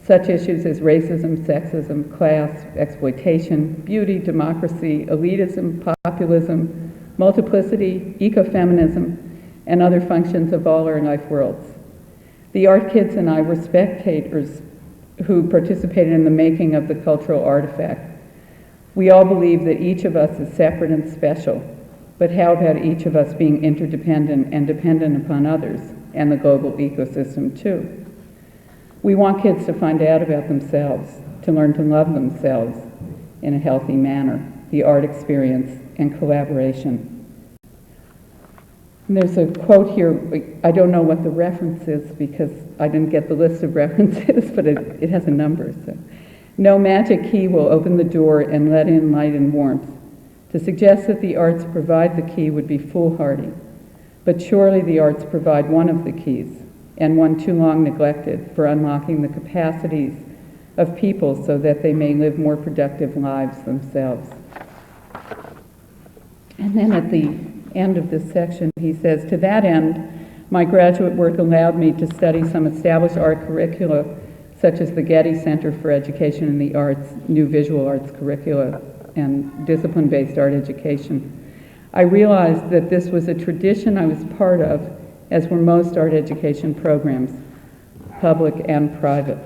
Such issues as racism, sexism, class, exploitation, beauty, democracy, elitism, populism, multiplicity, ecofeminism, and other functions of all our life worlds. The art kids and I were spectators who participated in the making of the cultural artifact. We all believe that each of us is separate and special, but how about each of us being interdependent and dependent upon others and the global ecosystem too? We want kids to find out about themselves, to learn to love themselves in a healthy manner, the art experience and collaboration. And there's a quote here, I don't know what the reference is because I didn't get the list of references, but it has a number. So, no magic key will open the door and let in light and warmth. To suggest that the arts provide the key would be foolhardy, but surely the arts provide one of the keys, and one too long neglected, for unlocking the capacities of people so that they may live more productive lives themselves. And then at the end of this section, he says, to that end, my graduate work allowed me to study some established art curricula, such as the Getty Center for Education in the Arts, new visual arts curricula, and discipline-based art education. I realized that this was a tradition I was part of, as were most art education programs, public and private.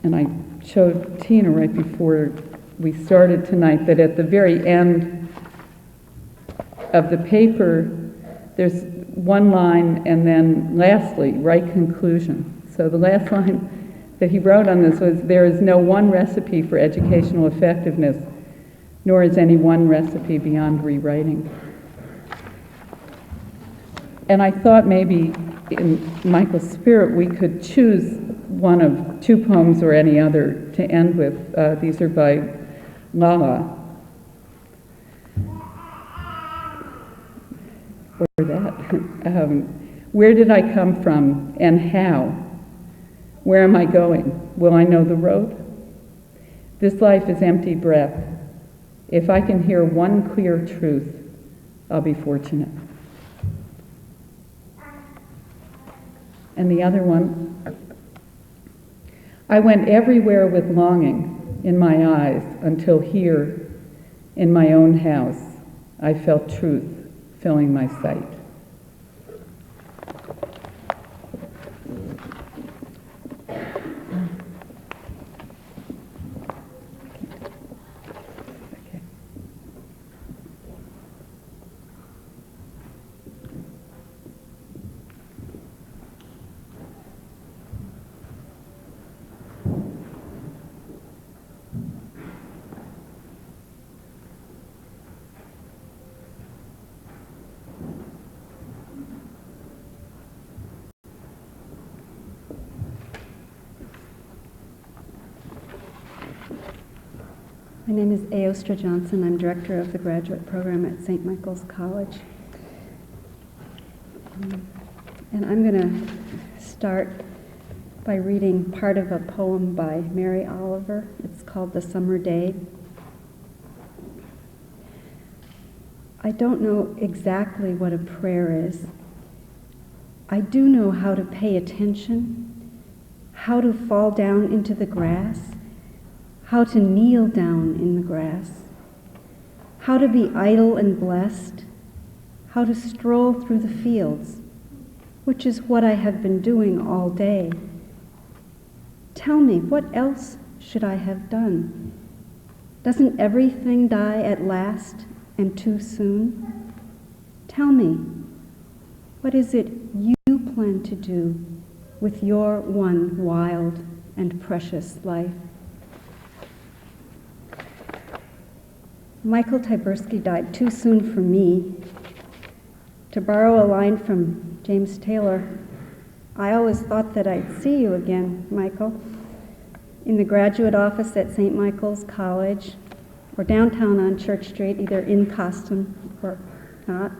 And I showed Tina right before we started tonight that at the very end of the paper, there's one line and then lastly, right conclusion. So the last line that he wrote on this was, there is no one recipe for educational effectiveness, nor is any one recipe beyond rewriting. And I thought maybe in Michael's spirit we could choose one of two poems or any other to end with. These are by Lala. Or that. Where did I come from and how? Where am I going? Will I know the road? This life is empty breath. If I can hear one clear truth, I'll be fortunate. And the other one, I went everywhere with longing in my eyes until here, in my own house, I felt truth filling my sight. My name is Aostra Johnson. I'm director of the graduate program at St. Michael's College. And I'm going to start by reading part of a poem by Mary Oliver. It's called The Summer Day. I don't know exactly what a prayer is. I do know how to pay attention, how to fall down into the grass, how to kneel down in the grass, how to be idle and blessed, how to stroll through the fields, which is what I have been doing all day. Tell me, what else should I have done? Doesn't everything die at last and too soon? Tell me, what is it you plan to do with your one wild and precious life? Michael Tyburski died too soon for me. To borrow a line from James Taylor, I always thought that I'd see you again, Michael, in the graduate office at St. Michael's College, or downtown on Church Street, either in costume or not.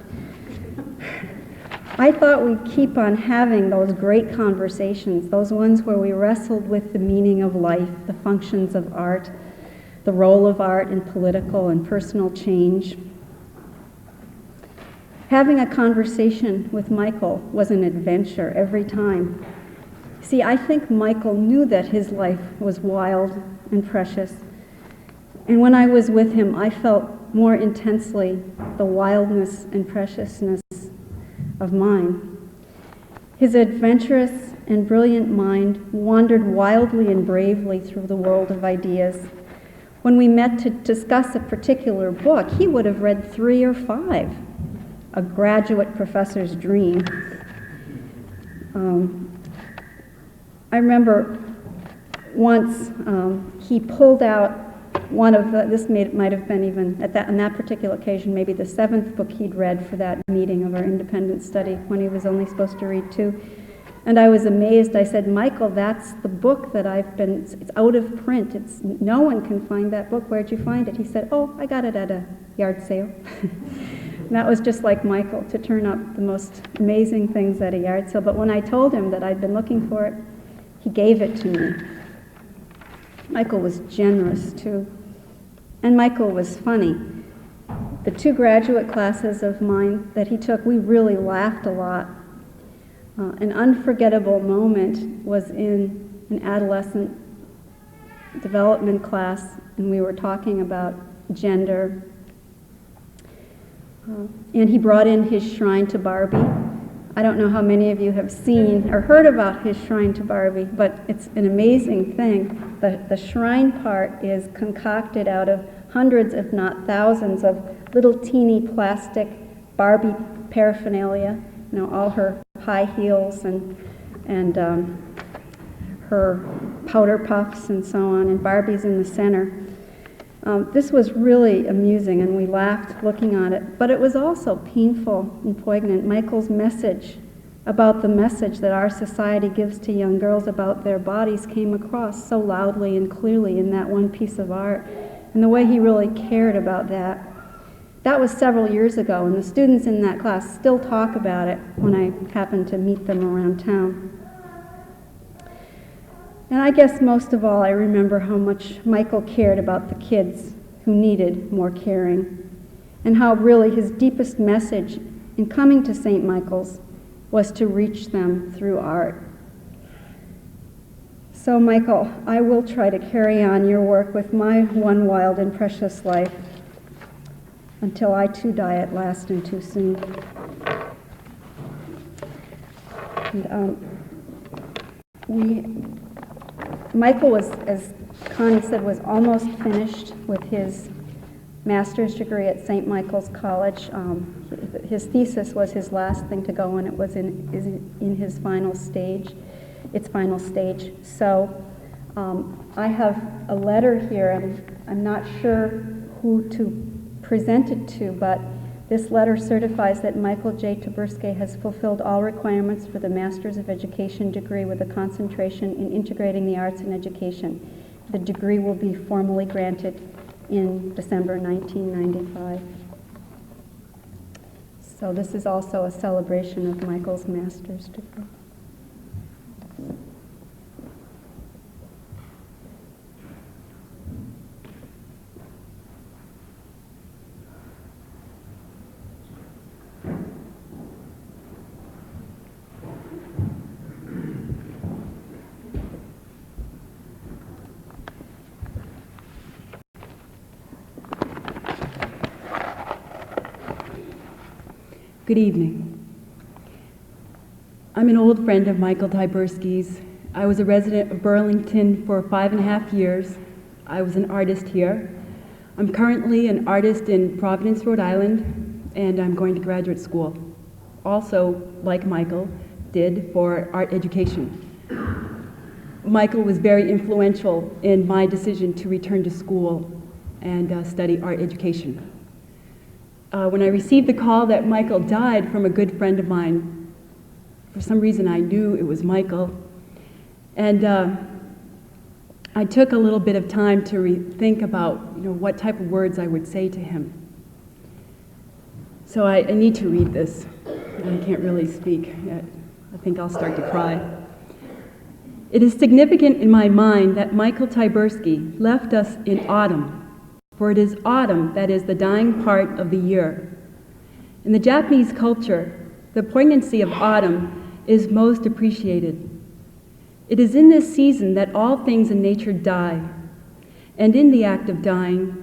I thought we'd keep on having those great conversations, those ones where we wrestled with the meaning of life, the functions of art, the role of art in political and personal change. Having a conversation with Michael was an adventure every time. See, I think Michael knew that his life was wild and precious. And when I was with him, I felt more intensely the wildness and preciousness of mine. His adventurous and brilliant mind wandered wildly and bravely through the world of ideas. When we met to discuss a particular book, he would have read 3 or 5, a graduate professor's dream. I remember once he pulled out one of the, this might have been even, on that particular occasion, maybe the 7th book he'd read for that meeting of our independent study when he was only supposed to read 2. And I was amazed. I said, Michael, that's the book that it's out of print. No one can find that book. Where'd you find it? He said, oh, I got it at a yard sale. And that was just like Michael, to turn up the most amazing things at a yard sale. But when I told him that I'd been looking for it, he gave it to me. Michael was generous, too. And Michael was funny. The 2 graduate classes of mine that he took, we really laughed a lot. An unforgettable moment was in an adolescent development class, and we were talking about gender. And he brought in his shrine to Barbie. I don't know how many of you have seen or heard about his shrine to Barbie, but it's an amazing thing. The shrine part is concocted out of hundreds, if not thousands, of little teeny plastic Barbie paraphernalia. You know, all her high heels and her powder puffs and so on, and Barbie's in the center. This was really amusing, and we laughed looking at it, but it was also painful and poignant. Michael's message about the message that our society gives to young girls about their bodies came across so loudly and clearly in that one piece of art, and the way he really cared about that. That was several years ago, and the students in that class still talk about it when I happen to meet them around town. And I guess most of all, I remember how much Michael cared about the kids who needed more caring, and how really his deepest message in coming to St. Michael's was to reach them through art. So, Michael, I will try to carry on your work with my one wild and precious life until I too die at last and too soon. And, Michael was, as Connie said, was almost finished with his master's degree at St. Michael's College. His thesis was his last thing to go, and it was in his final stage, its final stage. So I have a letter here, and I'm not sure who to present it to, but this letter certifies that Michael J. Taberski has fulfilled all requirements for the Master's of Education degree with a concentration in integrating the arts and education. The degree will be formally granted in December 1995. So this is also a celebration of Michael's master's degree. Good evening. I'm an old friend of Michael Taberski's. I was a resident of Burlington for 5.5 years. I was an artist here. I'm currently an artist in Providence, Rhode Island, and I'm going to graduate school. Also, like Michael did, for art education. Michael was very influential in my decision to return to school and study art education. When I received the call that Michael died from a good friend of mine, for some reason I knew it was Michael. And I took a little bit of time to think about what type of words I would say to him. So I need to read this. I can't really speak. I think I'll start to cry. It is significant in my mind that Michael Taberski left us in autumn, for it is autumn that is the dying part of the year. In the Japanese culture, the poignancy of autumn is most appreciated. It is in this season that all things in nature die, and in the act of dying,